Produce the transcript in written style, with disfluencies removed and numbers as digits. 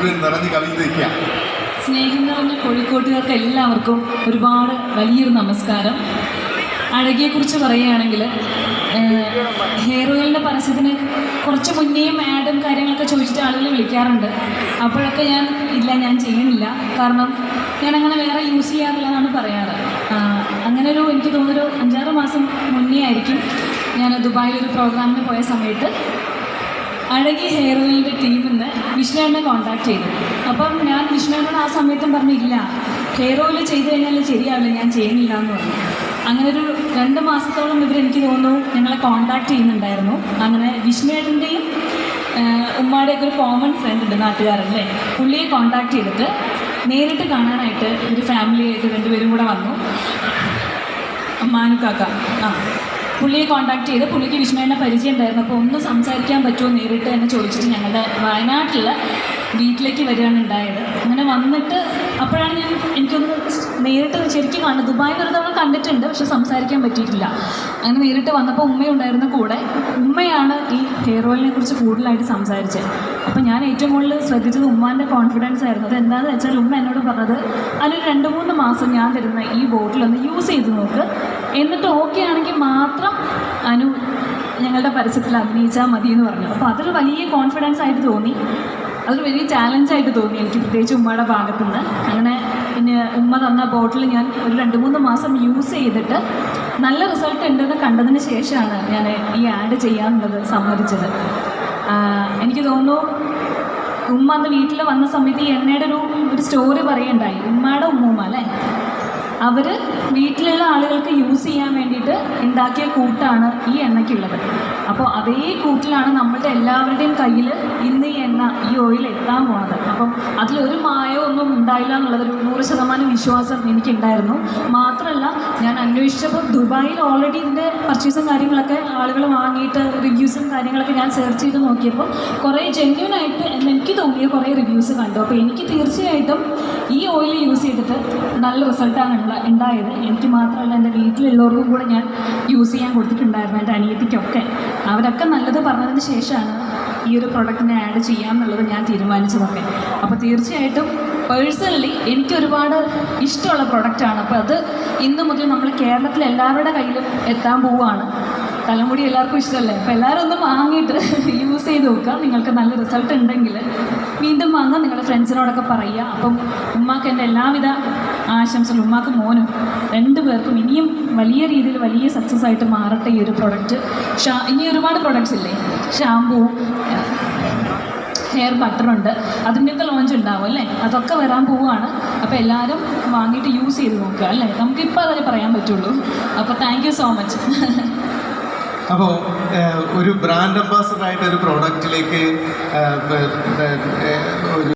മുഴുവൻ നിറഞ്ഞ് കവിഞ്ഞിരിക്കുക. സ്നേഹം നിറഞ്ഞ കോഴിക്കോട്ടുകാർക്ക് എല്ലാവർക്കും ഒരുപാട് വലിയൊരു നമസ്കാരം. അഴകിയെക്കുറിച്ച് പറയുകയാണെങ്കിൽ ഹെയർ ഓയിലിൻ്റെ പരസ്യത്തിന് കുറച്ച് മുന്നേയും ആഡും കാര്യങ്ങളൊക്കെ ചോദിച്ചിട്ട് ആളുകൾ വിളിക്കാറുണ്ട്. അപ്പോഴൊക്കെ ഞാൻ ചെയ്യണില്ല, കാരണം ഞാനങ്ങനെ വേറെ യൂസ് ചെയ്യാറില്ല എന്നാണ് പറയാറ്. അങ്ങനെ എനിക്ക് തോന്നുന്നൊരു 5-6 മാസം മുന്നേ ആയിരിക്കും ഞാൻ ദുബായിലൊരു പ്രോഗ്രാമിന് പോയ സമയത്ത് അഴകി ഹെയർ ഓയിലിൻ്റെ ടീമിൽ നിന്ന് വിഷ്ണുവിനെ കോൺടാക്ട് ചെയ്തു. അപ്പം ഞാൻ വിഷ്ണുവിനോട് ആ സമയത്തും പറഞ്ഞില്ല, ഹെയർ ഓയിൽ ചെയ്ത് കഴിഞ്ഞാൽ ശരിയാവില്ല, ഞാൻ ചെയ്യുന്നില്ല എന്ന് പറഞ്ഞു. അങ്ങനെ ഒരു 2 മാസത്തോളം എനിക്ക് തോന്നുന്നു ഞങ്ങളെ കോൺടാക്ട് ചെയ്യുന്നുണ്ടായിരുന്നു. അങ്ങനെ വിഷ്ണുവേട്ടൻ്റെയും ഉമ്മാടെയൊക്കെ ഒരു കോമൺ ഫ്രണ്ട് ഉണ്ട് നാട്ടുകാരല്ലേ, പുള്ളിയെ കോൺടാക്ട് ചെയ്തിട്ട് നേരിട്ട് കാണാനായിട്ട് ഒരു ഫാമിലിയായിട്ട് 2 പേരും കൂടെ വന്നു. മാനുക്കാക്ക പുള്ളിയെ കോൺടാക്ട് ചെയ്ത് പുള്ളിക്ക് വിഷ്ണുവിനെ പരിചയം ഉണ്ടായിരുന്നു. അപ്പോൾ ഒന്ന് സംസാരിക്കാൻ പറ്റുമോ നേരിട്ട് എന്ന് ചോദിച്ചിട്ട് ഞങ്ങളുടെ വയനാട്ടിലുള്ള വീട്ടിലേക്ക് വരികയാണ് ഉണ്ടായത്. അങ്ങനെ വന്നിട്ട് അപ്പോഴാണ് എനിക്കൊന്ന് നേരിട്ട് ശരിക്കും കാണുന്നത്. ദുബായിൽ ഒരു തവണ കണ്ടിട്ടുണ്ട്, പക്ഷെ സംസാരിക്കാൻ പറ്റിയിട്ടില്ല. അങ്ങനെ നേരിട്ട് വന്നപ്പോൾ ഉമ്മയുണ്ടായിരുന്ന കൂടെ. ഉമ്മയാണ് ഈ ഹെയർ ഓയിലിനെ കുറിച്ച് കൂടുതലായിട്ട് സംസാരിച്ചത്. അപ്പോൾ ഞാൻ ഏറ്റവും കൂടുതൽ ശ്രദ്ധിച്ചത് ഉമ്മാൻ്റെ കോൺഫിഡൻസ് ആയിരുന്നു. അത് എന്താണെന്ന് വെച്ചാൽ ഉമ്മ എന്നോട് പറഞ്ഞത്, അതിനൊരു 2-3 മാസം ഞാൻ തരുന്ന ഈ ബോട്ടിലൊന്ന് യൂസ് ചെയ്ത് നോക്ക്, എന്നിട്ട് ഓക്കെ ആണെങ്കിൽ മാത്രം ഞങ്ങളുടെ പരസ്യത്തിൽ അഭിനയിച്ചാൽ മതി എന്ന് പറഞ്ഞു. അപ്പോൾ അതൊരു വലിയ കോൺഫിഡൻസ് ആയിട്ട് തോന്നി, അതൊരു വലിയ ചാലഞ്ചായിട്ട് തോന്നി എനിക്ക്, പ്രത്യേകിച്ച് ഉമ്മയുടെ ഭാഗത്തുനിന്ന്. അങ്ങനെ പിന്നെ ഉമ്മ തന്ന ബോട്ടിൽ ഞാൻ ഒരു 2-3 മാസം യൂസ് ചെയ്തിട്ട് നല്ല റിസൾട്ട് ഉണ്ടെന്ന് കണ്ടതിന് ശേഷമാണ് ഞാൻ ഈ ആഡ് ചെയ്യാനുള്ളത് സമ്മതിച്ചത്. എനിക്ക് തോന്നുന്നു ഉമ്മ അന്ന് വീട്ടിൽ വന്ന സമയത്ത് ഈ എണ്ണയുടെ ഒരു സ്റ്റോറി പറയുണ്ടായി. ഉമ്മയുടെ ഉമ്മൂമ്മ അല്ലേ, അവർ വീട്ടിലുള്ള ആളുകൾക്ക് യൂസ് ചെയ്യാൻ വേണ്ടിയിട്ട് ഉണ്ടാക്കിയ കൂട്ടാണ് ഈ എണ്ണയ്ക്കുള്ളത്. അപ്പോൾ അതേ കൂട്ടിലാണ് നമ്മളുടെ എല്ലാവരുടെയും കയ്യിൽ ഇന്ന് ഈ ഓയിൽ എത്താൻ പോകുന്നത്. അപ്പം അതിലൊരു മായമോ ഒന്നും ഉണ്ടായില്ല എന്നുള്ളതൊരു 100% വിശ്വാസം എനിക്കുണ്ടായിരുന്നു. മാത്രമല്ല, ഞാൻ അന്വേഷിച്ചപ്പോൾ ദുബായിൽ ഓൾറെഡി ഇതിൻ്റെ പർച്ചേസും കാര്യങ്ങളൊക്കെ ആളുകൾ വാങ്ങിയിട്ട് റിവ്യൂസും കാര്യങ്ങളൊക്കെ ഞാൻ സെർച്ച് ചെയ്ത് നോക്കിയപ്പോൾ കുറേ ജെന്യൂനായിട്ട് എനിക്ക് തോന്നിയ കുറേ റിവ്യൂസ് കണ്ടു. അപ്പോൾ എനിക്ക് തീർച്ചയായിട്ടും ഈ ഓയിൽ യൂസ് ചെയ്തിട്ട് നല്ല റിസൾട്ടാണ് ഉണ്ടായത്. എനിക്ക് മാത്രമല്ല, എൻ്റെ വീട്ടിലുള്ളവർക്കും കൂടെ ഞാൻ യൂസ് ചെയ്യാൻ കൊടുത്തിട്ടുണ്ടായിരുന്നു, എൻ്റെ അനിയത്തിക്കൊക്കെ. അവരൊക്കെ നല്ലത് പറഞ്ഞതിന് ശേഷമാണ് ഈ ഒരു പ്രൊഡക്റ്റിനെ ആഡ് ചെയ്യാമെന്നുള്ളത് ഞാൻ തീരുമാനിച്ചതൊക്കെ. അപ്പോൾ തീർച്ചയായിട്ടും പേഴ്സണലി എനിക്ക് ഒരുപാട് ഇഷ്ടമുള്ള പ്രൊഡക്റ്റാണ്. അപ്പോൾ അത് ഇന്ന് മുതൽ നമ്മൾ കേരളത്തിൽ എല്ലാവരുടെ കയ്യിലും എത്താൻ പോവുകയാണ്. തലമുടി എല്ലാവർക്കും ഇഷ്ടമല്ലേ, അപ്പോൾ എല്ലാവരും ഒന്ന് വാങ്ങിയിട്ട് യൂസ് ചെയ്ത് നോക്കുക. നിങ്ങൾക്ക് നല്ല റിസൾട്ട് ഉണ്ടെങ്കിൽ വീണ്ടും വാങ്ങുക, നിങ്ങളുടെ ഫ്രണ്ട്സിനോടൊക്കെ പറയുക. അപ്പം ഉമ്മാക്ക് എൻ്റെ എല്ലാവിധ ആശംസകളും, ഉമ്മാക്ക് മോനും 2 പേർക്കും ഇനിയും വലിയ രീതിയിൽ വലിയ സക്സസ് ആയിട്ട് മാറട്ടെ ഈ ഒരു പ്രൊഡക്റ്റ്. ഇനി ഒരുപാട് പ്രൊഡക്ട്സ് ഇല്ലേ, ഷാമ്പൂ, ഹെയർ ബട്ടറുണ്ട്, അതിൻ്റെയൊക്കെ ലോഞ്ച് ഉണ്ടാവും അല്ലേ, അതൊക്കെ വരാൻ പോവുകയാണ്. അപ്പോൾ എല്ലാവരും വാങ്ങിയിട്ട് യൂസ് ചെയ്ത് നോക്കുക അല്ലേ, നമുക്കിപ്പോൾ അതേ പറയാൻ പറ്റുള്ളൂ. അപ്പോൾ താങ്ക് യു സോ മച്ച്. അപ്പോൾ ഒരു ബ്രാൻഡ് അംബാസഡറായിട്ട് ഒരു പ്രോഡക്റ്റിലേക്ക്